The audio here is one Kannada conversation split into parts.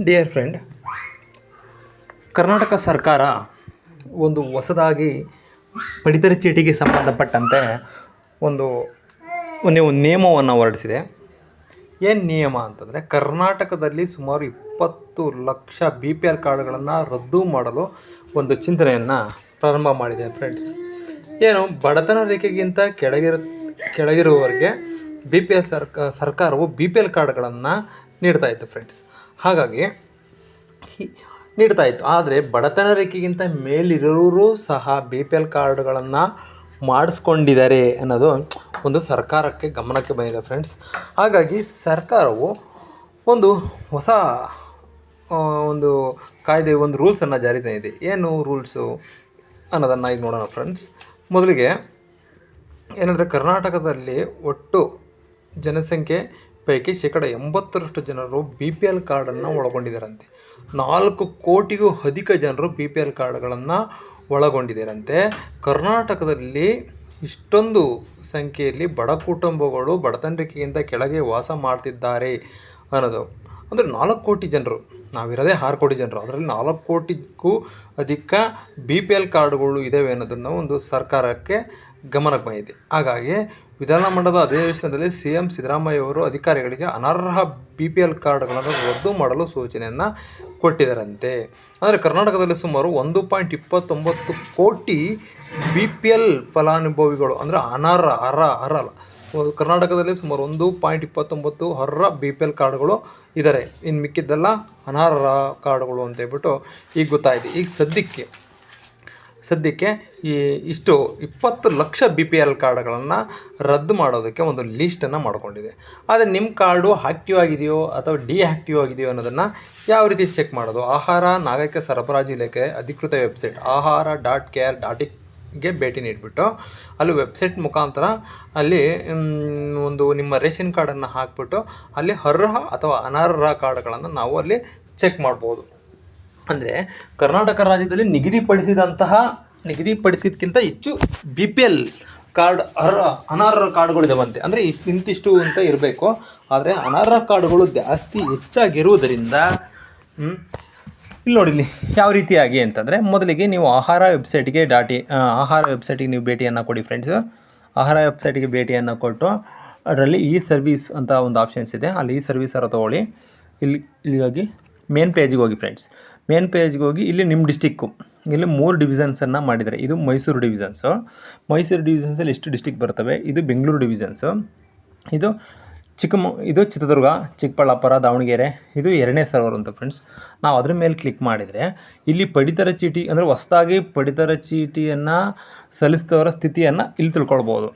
ಡಿಯರ್ ಫ್ರೆಂಡ್, ಕರ್ನಾಟಕ ಸರ್ಕಾರ ಒಂದು ಹೊಸದಾಗಿ ಪಡಿತರ ಚೀಟಿಗೆ ಸಂಬಂಧಪಟ್ಟಂತೆ ಒಂದು ನಿಯಮವನ್ನು ಹೊರಡಿಸಿದೆ. ಏನು ನಿಯಮ ಅಂತಂದರೆ, ಕರ್ನಾಟಕದಲ್ಲಿ ಸುಮಾರು 20 ಲಕ್ಷ BPL ಕಾರ್ಡ್ಗಳನ್ನು ರದ್ದು ಮಾಡಲು ಒಂದು ಚಿಂತನೆಯನ್ನು ಪ್ರಾರಂಭ ಮಾಡಿದೆ ಫ್ರೆಂಡ್ಸ್. ಏನು ಬಡತನ ರೇಖೆಗಿಂತ ಕೆಳಗಿರುವವರಿಗೆ ಸರ್ಕಾರವು BPL ಕಾರ್ಡ್ಗಳನ್ನು ನೀಡ್ತಾಯಿತ್ತು ಫ್ರೆಂಡ್ಸ್. ಹಾಗಾಗಿ ನೀಡ್ತಾಯಿತ್ತು. ಆದರೆ ಬಡತನ ರೇಖೆಗಿಂತ ಮೇಲಿರೋರು ಸಹ BPL ಕಾರ್ಡ್ಗಳನ್ನು ಮಾಡಿಸ್ಕೊಂಡಿದ್ದಾರೆ ಅನ್ನೋದು ಒಂದು ಸರ್ಕಾರಕ್ಕೆ ಗಮನಕ್ಕೆ ಬಂದಿದೆ ಫ್ರೆಂಡ್ಸ್. ಹಾಗಾಗಿ ಸರ್ಕಾರವು ಒಂದು ಹೊಸ ಒಂದು ಕಾಯ್ದೆ, ಒಂದು ರೂಲ್ಸನ್ನು ಜಾರಿ ತಂದಿದೆ. ಏನು ರೂಲ್ಸು ಅನ್ನೋದನ್ನು ಈಗ ನೋಡೋಣ ಫ್ರೆಂಡ್ಸ್. ಮೊದಲಿಗೆ ಏನಂದರೆ, ಕರ್ನಾಟಕದಲ್ಲಿ ಒಟ್ಟು ಜನಸಂಖ್ಯೆ ಪೈಕಿ 80% ಜನರು BPL ಕಾರ್ಡನ್ನು ಒಳಗೊಂಡಿದ್ದಾರಂತೆ. 4 ಕೋಟಿಗೂ ಅಧಿಕ ಜನರು BPL ಕಾರ್ಡ್ಗಳನ್ನು ಒಳಗೊಂಡಿದ್ದಾರಂತೆ. ಕರ್ನಾಟಕದಲ್ಲಿ ಇಷ್ಟೊಂದು ಸಂಖ್ಯೆಯಲ್ಲಿ ಬಡ ಕುಟುಂಬಗಳು ಬಡತನ ರೇಖೆಗಿಂತ ಕೆಳಗೆ ವಾಸ ಮಾಡ್ತಿದ್ದಾರೆ ಅನ್ನೋದು. ಅಂದರೆ 4 ಕೋಟಿ ಜನರು, ನಾವಿರೋದೇ 6 ಕೋಟಿ ಜನರು, ಅದರಲ್ಲಿ 4 ಕೋಟಿಗೂ ಅಧಿಕ BPL ಕಾರ್ಡ್ಗಳು ಇದ್ದಾವೆ ಅನ್ನೋದನ್ನು ಒಂದು ಸರ್ಕಾರಕ್ಕೆ ಗಮನಕ್ಕೆ ಬಂದಿದೆ. ಹಾಗಾಗಿ ವಿಧಾನಮಂಡಲದ ಅಧಿವೇಶನದಲ್ಲಿ CM ಸಿದ್ದರಾಮಯ್ಯ ಅವರು ಅಧಿಕಾರಿಗಳಿಗೆ ಅನರ್ಹ BPL ಕಾರ್ಡ್ಗಳನ್ನು ರದ್ದು ಮಾಡಲು ಸೂಚನೆಯನ್ನು ಕೊಟ್ಟಿದ್ದಾರಂತೆ. ಅಂದರೆ ಕರ್ನಾಟಕದಲ್ಲಿ ಸುಮಾರು 1.29 ಕೋಟಿ BPL ಫಲಾನುಭವಿಗಳು, ಅಂದರೆ ಅರ್ಹ ಕರ್ನಾಟಕದಲ್ಲಿ ಸುಮಾರು 1.29 ಅರ್ಹ BPL ಕಾರ್ಡ್ಗಳು ಇದ್ದಾರೆ. ಇನ್ನು ಮಿಕ್ಕಿದ್ದೆಲ್ಲ ಅನರ್ಹ ಕಾರ್ಡ್ಗಳು ಅಂತ ಹೇಳ್ಬಿಟ್ಟು ಈಗ ಗೊತ್ತಾಯಿತು. ಈಗ ಸದ್ಯಕ್ಕೆ ಇಷ್ಟು 20 ಲಕ್ಷ BPL ಕಾರ್ಡ್ಗಳನ್ನು ರದ್ದು ಮಾಡೋದಕ್ಕೆ ಒಂದು ಲೀಸ್ಟನ್ನು ಮಾಡಿಕೊಂಡಿದೆ. ಆದರೆ ನಿಮ್ಮ ಕಾರ್ಡು ಆ್ಯಕ್ಟಿವ್ ಆಗಿದೆಯೋ ಅಥವಾ ಡಿಆ್ಯಕ್ಟಿವ್ ಆಗಿದೆಯೋ ಅನ್ನೋದನ್ನು ಯಾವ ರೀತಿ ಚೆಕ್ ಮಾಡೋದು? ಆಹಾರ ನಾಗರಿಕ ಸರಬರಾಜು ಇಲಾಖೆ ಅಧಿಕೃತ ವೆಬ್ಸೈಟ್ ahara.kr.in ಭೇಟಿ ನೀಡಿಬಿಟ್ಟು ಅಲ್ಲಿ ವೆಬ್ಸೈಟ್ ಮುಖಾಂತರ ಅಲ್ಲಿ ಒಂದು ನಿಮ್ಮ ರೇಷನ್ ಕಾರ್ಡನ್ನು ಹಾಕ್ಬಿಟ್ಟು ಅಲ್ಲಿ ಅರ್ಹ ಅಥವಾ ಅನರ್ಹ ಕಾರ್ಡ್ಗಳನ್ನು ನಾವು ಅಲ್ಲಿ ಚೆಕ್ ಮಾಡ್ಬೋದು. ಅಂದರೆ ಕರ್ನಾಟಕ ರಾಜ್ಯದಲ್ಲಿ ನಿಗದಿಪಡಿಸಿದಕ್ಕಿಂತ ಹೆಚ್ಚು BPL ಕಾರ್ಡ್ ಅನರ್ಹ ಕಾರ್ಡ್ಗಳಿದಾವಂತೆ. ಅಂದರೆ ಇಂತಿಷ್ಟು ಅಂತ ಇರಬೇಕು. ಆದರೆ ಅನರ್ಹ ಕಾರ್ಡ್ಗಳು ಹೆಚ್ಚಾಗಿರುವುದರಿಂದ ಇಲ್ಲಿ ನೋಡಿ, ಇಲ್ಲಿ ಯಾವ ರೀತಿಯಾಗಿ ಅಂತಂದರೆ, ಮೊದಲಿಗೆ ನೀವು ಆಹಾರ ವೆಬ್ಸೈಟಿಗೆ ನೀವು ಭೇಟಿಯನ್ನು ಕೊಡಿ ಫ್ರೆಂಡ್ಸು. ಆಹಾರ ವೆಬ್ಸೈಟಿಗೆ ಭೇಟಿಯನ್ನು ಕೊಟ್ಟು ಅದರಲ್ಲಿ ಸರ್ವಿಸ್ ಅಂತ ಒಂದು ಆಪ್ಷನ್ಸ್ ಇದೆ, ಅಲ್ಲಿ ಸರ್ವಿಸನ್ನು ತೊಗೊಳ್ಳಿ. ಇಲ್ಲಿಗಾಗಿ ಮೇನ್ ಪೇಜಿಗೆ ಹೋಗಿ ಫ್ರೆಂಡ್ಸ್. ಮೇನ್ ಪೇಜ್ಗೆ ಹೋಗಿ ಇಲ್ಲಿ ನಿಮ್ಮ ಡಿಸ್ಟಿಕ್ಕು, ಇಲ್ಲಿ 3 ಡಿವಿಷನ್ಸನ್ನು ಮಾಡಿದ್ದಾರೆ. ಇದು ಮೈಸೂರು ಡಿವಿಷನ್ಸು. ಮೈಸೂರು ಡಿವಿಷನ್ಸಲ್ಲಿ ಎಷ್ಟು ಡಿಸ್ಟಿಕ್ ಬರ್ತವೆ? ಇದು ಬೆಂಗಳೂರು ಡಿವಿಷನ್ಸು, ಇದು ಚಿತ್ರದುರ್ಗ, ಚಿಕ್ಕಬಳ್ಳಾಪುರ, ದಾವಣಗೆರೆ, ಇದು 2ನೇ ಸರ್ವರ್ ಅಂತ ಫ್ರೆಂಡ್ಸ್. ನಾವು ಅದ್ರ ಮೇಲೆ ಕ್ಲಿಕ್ ಮಾಡಿದರೆ ಇಲ್ಲಿ ಪಡಿತರ ಚೀಟಿ, ಅಂದರೆ ಹೊಸದಾಗಿ ಪಡಿತರ ಚೀಟಿಯನ್ನು ಸಲ್ಲಿಸಿದವರ ಸ್ಥಿತಿಯನ್ನು ಇಲ್ಲಿ ತಿಳ್ಕೊಳ್ಬೋದು.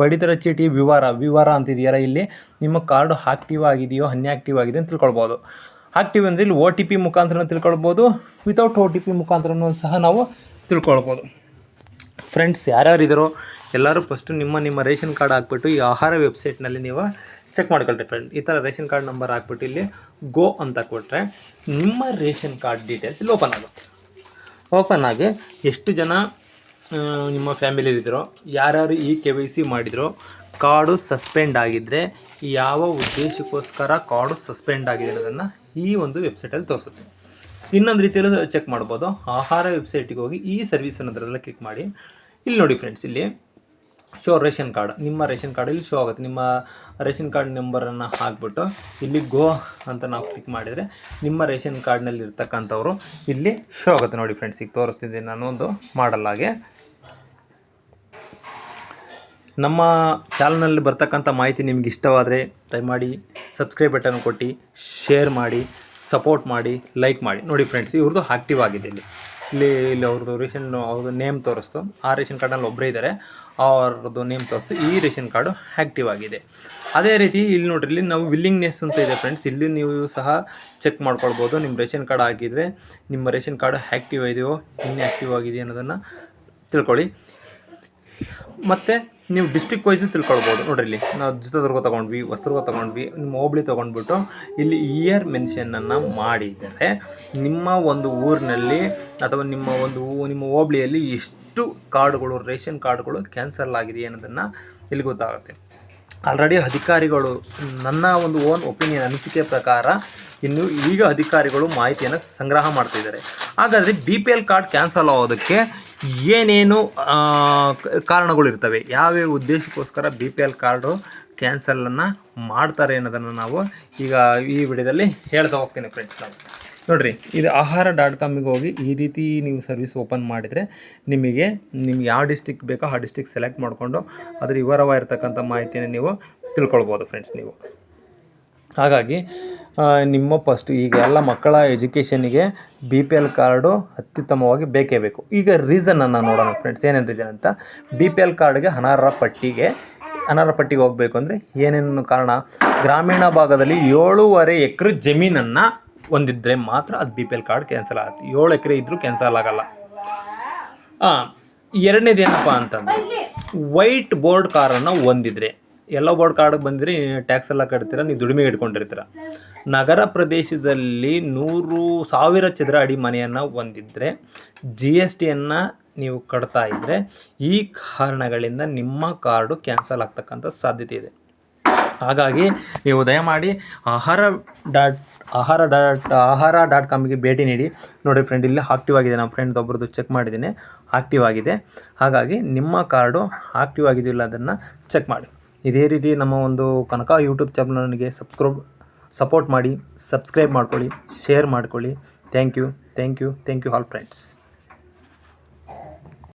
ಪಡಿತರ ಚೀಟಿ ವಿವರ ಅಂತಿದೆಯಲ್ಲ, ಇಲ್ಲಿ ನಿಮ್ಮ ಕಾರ್ಡು ಆ್ಯಕ್ಟಿವ್ ಆಗಿದೆಯೋ ಅನ್ಆ್ಯಕ್ಟಿವ್ ಆಗಿದೆ ಅಂತ ತಿಳ್ಕೊಳ್ಬೋದು. ಆ್ಯಕ್ಟಿವ್ ಅಂದರೆ ಇಲ್ಲಿ OTP ಮುಖಾಂತರ ತಿಳ್ಕೊಳ್ಬೋದು, ವಿತೌಟ್ OTP ಮುಖಾಂತರನೂ ಸಹ ನಾವು ತಿಳ್ಕೊಳ್ಬೋದು. ಫ್ರೆಂಡ್ಸ್, ಯಾರ್ಯಾರಿದ್ದಾರೋ ಎಲ್ಲರೂ ಫಸ್ಟು ನಿಮ್ಮ ರೇಷನ್ ಕಾರ್ಡ್ ಹಾಕ್ಬಿಟ್ಟು ಈ ಆಹಾರ ವೆಬ್ಸೈಟ್ನಲ್ಲಿ ನೀವು ಚೆಕ್ ಮಾಡ್ಕೊಳ್ರಿ ಫ್ರೆಂಡ್. ಈ ಥರ ರೇಷನ್ ಕಾರ್ಡ್ ನಂಬರ್ ಹಾಕ್ಬಿಟ್ಟು ಇಲ್ಲಿ ಗೋ ಅಂತ ಕೊಟ್ಟರೆ ನಿಮ್ಮ ರೇಷನ್ ಕಾರ್ಡ್ ಡೀಟೇಲ್ಸ್ ಇಲ್ಲಿ ಓಪನ್ ಆಗಿ ಎಷ್ಟು ಜನ ನಿಮ್ಮ ಫ್ಯಾಮಿಲಿಯಲ್ಲಿದ್ದರೋ, ಯಾರ್ಯಾರು ಈ KYC ಮಾಡಿದರೋ, ಕಾರ್ಡು ಸಸ್ಪೆಂಡ್ ಆಗಿದ್ದರೆ ಯಾವ ಉದ್ದೇಶಕ್ಕೋಸ್ಕರ ಕಾರ್ಡು ಸಸ್ಪೆಂಡ್ ಆಗಿದೆ ಅನ್ನೋದನ್ನು ಈ ಒಂದು ವೆಬ್ಸೈಟಲ್ಲಿ ತೋರಿಸುತ್ತೆ. ಇನ್ನೊಂದು ರೀತಿಯಲ್ಲಿ ಚೆಕ್ ಮಾಡ್ಬೋದು. ಆಹಾರ ವೆಬ್ಸೈಟಿಗೆ ಹೋಗಿ ಈ ಸರ್ವಿಸ್ ಅನ್ನೋದ್ರೆಲ್ಲ ಕ್ಲಿಕ್ ಮಾಡಿ. ಇಲ್ಲಿ ನೋಡಿ ಫ್ರೆಂಡ್ಸ್, ಇಲ್ಲಿ ಶೋ ರೇಷನ್ ಕಾರ್ಡ್, ನಿಮ್ಮ ರೇಷನ್ ಕಾರ್ಡ್ ಇಲ್ಲಿ ಶೋ ಆಗುತ್ತೆ. ನಿಮ್ಮ ರೇಷನ್ ಕಾರ್ಡ್ ನಂಬರನ್ನು ಹಾಕ್ಬಿಟ್ಟು ಇಲ್ಲಿ ಗೋ ಅಂತ ನಾವು ಕ್ಲಿಕ್ ಮಾಡಿದರೆ ನಿಮ್ಮ ರೇಷನ್ ಕಾರ್ಡ್ನಲ್ಲಿ ಇರ್ತಕ್ಕಂಥವ್ರು ಇಲ್ಲಿ ಶೋ ಆಗುತ್ತೆ. ನೋಡಿ ಫ್ರೆಂಡ್ಸ್, ಈಗ ತೋರಿಸ್ತಿದ್ದೀನಿ ನಾನು ಒಂದು ಮಾಡಲ್ಲಾಗೆ. ನಮ್ಮ ಚಾನಲ್ನಲ್ಲಿ ಬರ್ತಕ್ಕಂಥ ಮಾಹಿತಿ ನಿಮ್ಗೆ ಇಷ್ಟವಾದರೆ ದಯಮಾಡಿ ಸಬ್ಸ್ಕ್ರೈಬ್ ಬಟನ್ ಕೊಟ್ಟು ಶೇರ್ ಮಾಡಿ, ಸಪೋರ್ಟ್ ಮಾಡಿ, ಲೈಕ್ ಮಾಡಿ. ನೋಡಿ ಫ್ರೆಂಡ್ಸ್, ಇವ್ರದ್ದು ಆ್ಯಕ್ಟಿವ್ ಆಗಿದೆ. ಇಲ್ಲಿ ಅವ್ರದ್ದು ನೇಮ್ ತೋರಿಸ್ತು. ಆ ರೇಷನ್ ಕಾರ್ಡ್ನಲ್ಲಿ ಒಬ್ಬರೇ ಇದ್ದಾರೆ, ಅವ್ರದ್ದು ನೇಮ್ ತೋರಿಸ್ತು. ಈ ರೇಷನ್ ಕಾರ್ಡು ಆ್ಯಕ್ಟಿವ್ ಆಗಿದೆ. ಅದೇ ರೀತಿ ಇಲ್ಲಿ ನೋಡ್ರಿ, ಇಲ್ಲಿ ನಾವು ವಿಲ್ಲಿಂಗ್ನೆಸ್ ಅಂತ ಇದೆ ಫ್ರೆಂಡ್ಸ್. ಇಲ್ಲಿ ನೀವು ಸಹ ಚೆಕ್ ಮಾಡ್ಕೊಳ್ಬೋದು. ನಿಮ್ಮ ರೇಷನ್ ಕಾರ್ಡ್ ಆಗಿದ್ದರೆ ನಿಮ್ಮ ರೇಷನ್ ಕಾರ್ಡ್ ಆ್ಯಕ್ಟಿವ್ ಇದೆಯೋ ಇನ್ಆ್ಯಕ್ಟಿವ್ ಆಗಿದೆ ಅನ್ನೋದನ್ನು ತಿಳ್ಕೊಳ್ಳಿ. ಮತ್ತು ನೀವು ಡಿಸ್ಟ್ರಿಕ್ಟ್ ವೈಸು ತಿಳ್ಕೊಳ್ಬೋದು. ನೋಡ್ರಿ, ಇಲ್ಲಿ ನಾವು ಚಿತ್ರದುರ್ಗ ತೊಗೊಂಡ್ವಿ, ಹೊಸದುರ್ಗ ತೊಗೊಂಡ್ವಿ, ನಿಮ್ಮ ಹೋಬಳಿ ತೊಗೊಂಡ್ಬಿಟ್ಟು ಇಲ್ಲಿ ಇಯರ್ ಮೆನ್ಷನನ್ನು ಮಾಡಿದರೆ ನಿಮ್ಮ ಒಂದು ಊರಿನಲ್ಲಿ ಅಥವಾ ನಿಮ್ಮ ಹೋಬಳಿಯಲ್ಲಿ ಎಷ್ಟು ಕಾರ್ಡ್ಗಳು, ರೇಷನ್ ಕಾರ್ಡ್ಗಳು ಕ್ಯಾನ್ಸಲ್ ಆಗಿದೆ ಅನ್ನೋದನ್ನು ಇಲ್ಲಿ ಗೊತ್ತಾಗುತ್ತೆ. ಆಲ್ರೆಡಿ ಅಧಿಕಾರಿಗಳು ನನ್ನ ಒಂದು ಓನ್ ಒಪಿನಿಯನ್ ಅನಿಸಿಕೆ ಪ್ರಕಾರ ಇನ್ನು ಈಗ ಅಧಿಕಾರಿಗಳು ಮಾಹಿತಿಯನ್ನು ಸಂಗ್ರಹ ಮಾಡ್ತಿದ್ದಾರೆ. ಹಾಗಾದರೆ BPL ಕಾರ್ಡ್ ಕ್ಯಾನ್ಸಲ್ ಆಗೋದಕ್ಕೆ ಏನೇನು ಕಾರಣಗಳಿರ್ತವೆ, ಯಾವ್ಯಾವ ಉದ್ದೇಶಕ್ಕೋಸ್ಕರ BPL ಕಾರ್ಡು ಕ್ಯಾನ್ಸಲನ್ನು ಮಾಡ್ತಾರೆ ಅನ್ನೋದನ್ನು ನಾವು ಈಗ ಈ ವಿಡಿಯೋದಲ್ಲಿ ಹೇಳ್ತಾ ಹೋಗ್ತೀನಿ ಫ್ರೆಂಡ್ಸ್. ನಾವು ನೋಡಿರಿ, ಇದು ಆಹಾರ.comಗೆ ಹೋಗಿ ಈ ರೀತಿ ನೀವು ಸರ್ವಿಸ್ ಓಪನ್ ಮಾಡಿದರೆ ನಿಮಗೆ ಯಾವ ಡಿಸ್ಟಿಕ್ ಬೇಕೋ ಆ ಡಿಸ್ಟಿಕ್ ಸೆಲೆಕ್ಟ್ ಮಾಡಿಕೊಂಡು ಅದರ ವಿವರವಾಗಿರ್ತಕ್ಕಂಥ ಮಾಹಿತಿಯನ್ನು ನೀವು ತಿಳ್ಕೊಳ್ಬೋದು ಫ್ರೆಂಡ್ಸ್ ನೀವು. ಹಾಗಾಗಿ ನಿಮ್ಮ ಫಸ್ಟು ಈಗ ಎಲ್ಲ ಮಕ್ಕಳ ಎಜುಕೇಷನಿಗೆ BPL ಕಾರ್ಡು ಅತ್ಯುತ್ತಮವಾಗಿ ಬೇಕೇ ಬೇಕು. ಈಗ ರೀಸನನ್ನು ನೋಡೋಣ ಫ್ರೆಂಡ್ಸ್, ಏನೇನು ರೀಸನ್ ಅಂತ. BPL ಕಾರ್ಡ್ಗೆ ಅನರ್ಹ ಪಟ್ಟಿಗೆ ಹೋಗಬೇಕು ಅಂದರೆ ಏನೇನು ಕಾರಣ? ಗ್ರಾಮೀಣ ಭಾಗದಲ್ಲಿ 7.5 ಎಕರೆ ಜಮೀನನ್ನು ಹೊಂದಿದ್ರೆ ಮಾತ್ರ ಅದು BPL ಕಾರ್ಡ್ ಕ್ಯಾನ್ಸಲ್ ಆಗುತ್ತೆ. 7 ಎಕರೆ ಇದ್ದರೂ ಕ್ಯಾನ್ಸಲ್ ಆಗಲ್ಲ. ಎರಡನೇದು ಏನಪ್ಪ ಅಂತಂದರೆ ವೈಟ್ ಬೋರ್ಡ್ ಕಾರನ್ನು ಹೊಂದಿದ್ರೆ, ಎಲ್ಲೋ ಬೋರ್ಡ್ ಕಾರ್ಡ್ ಬಂದರೆ ಟ್ಯಾಕ್ಸ್ ಎಲ್ಲ ಕಟ್ತೀರ, ನೀವು ದುಡಿಮೆಗೆ ಇಟ್ಕೊಂಡಿರ್ತೀರ. ನಗರ ಪ್ರದೇಶದಲ್ಲಿ 100,000 ಚದರ ಅಡಿ ಮನೆಯನ್ನು ಹೊಂದಿದ್ರೆ GSTಯನ್ನು ನೀವು ಕಟ್ತಾ ಇದ್ದರೆ ಈ ಕಾರಣಗಳಿಂದ ನಿಮ್ಮ ಕಾರ್ಡು ಕ್ಯಾನ್ಸಲ್ ಆಗ್ತಕ್ಕಂಥ ಸಾಧ್ಯತೆ ಇದೆ. ಹಾಗಾಗಿ ನೀವು ದಯಮಾಡಿ ಆಹಾರ.comಗೆ ಭೇಟಿ ನೀಡಿ. ನೋಡಿ ಫ್ರೆಂಡ್, ಇಲ್ಲಿ ಆಕ್ಟಿವ್ ಆಗಿದೆ, ನಮ್ಮ ಫ್ರೆಂಡ್ ಒಬ್ಬರದ್ದು ಚೆಕ್ ಮಾಡಿದ್ದೀನಿ, ಆಕ್ಟಿವ್ ಆಗಿದೆ. ಹಾಗಾಗಿ ನಿಮ್ಮ ಕಾರ್ಡು ಆಕ್ಟಿವ್ ಆಗಿದೆಯಿಲ್ಲ ಅದನ್ನು ಚೆಕ್ ಮಾಡಿ. ಇದೇ ರೀತಿ ನಮ್ಮ ಒಂದು ಕನಕ ಯೂಟ್ಯೂಬ್ ಚಾನಲ್ನಿಗೆ ಸಪೋರ್ಟ್ ಮಾಡಿ, ಸಬ್ಸ್ಕ್ರೈಬ್ ಮಾಡ್ಕೊಳ್ಳಿ, ಶೇರ್ ಮಾಡ್ಕೊಳ್ಳಿ. Thank you all friends.